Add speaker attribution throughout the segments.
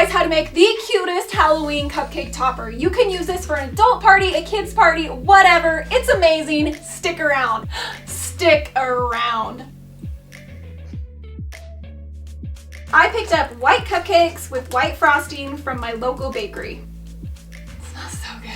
Speaker 1: guys how to make the cutest Halloween cupcake topper. You can use this for an adult party, a kid's party, whatever. It's amazing. Stick around. Stick around. I picked up white cupcakes with white frosting from my local bakery. It smells so good.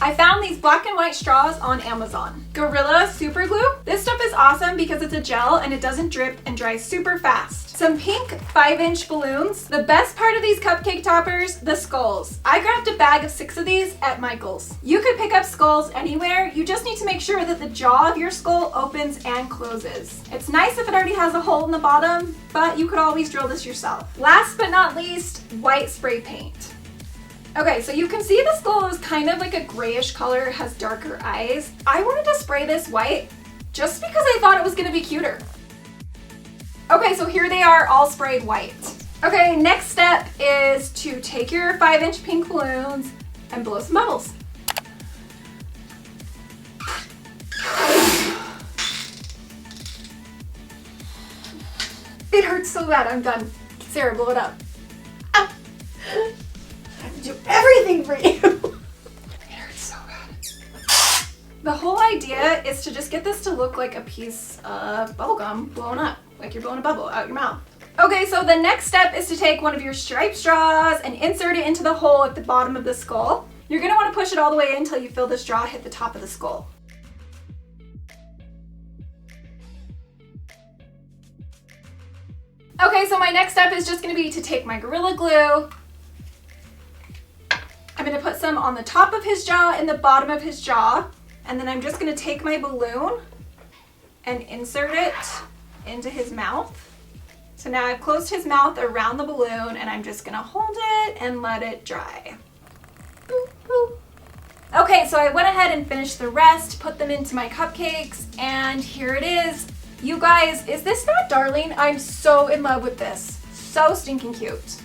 Speaker 1: I found these black and white straws on Amazon. Gorilla Super Glue. This stuff is awesome because it's a gel and it doesn't drip and dries super fast. Some pink 5-inch balloons. The best part of these cupcake toppers, the skulls. I grabbed a bag of 6 of these at Michael's. You could pick up skulls anywhere. You just need to make sure that the jaw of your skull opens and closes. It's nice if it already has a hole in the bottom, but you could always drill this yourself. Last but not least, white spray paint. Okay, so you can see the skull is kind of like a grayish color, has darker eyes. I wanted to spray this white just because I thought it was gonna be cuter. Okay, so here they are all sprayed white. Okay, next step is to take your 5-inch pink balloons and blow some bubbles. It hurts so bad, I'm done. Sarah, blow it up. Ow. I have to do everything for you. It hurts so bad. The whole idea is to just get this to look like a piece of bubblegum blown up, like you're blowing a bubble out your mouth. Okay, so the next step is to take one of your striped straws and insert it into the hole at the bottom of the skull. You're gonna wanna push it all the way in until you feel the straw hit the top of the skull. Okay, so my next step is just gonna be to take my Gorilla Glue. I'm gonna put some on the top of his jaw and the bottom of his jaw, and then I'm just gonna take my balloon and insert it into his mouth. So now I've closed his mouth around the balloon and I'm just gonna hold it and let it dry. Boop, boop. Okay, so I went ahead and finished the rest, put them into my cupcakes, and here it is. You guys, is this not darling? I'm so in love with this. So stinking cute.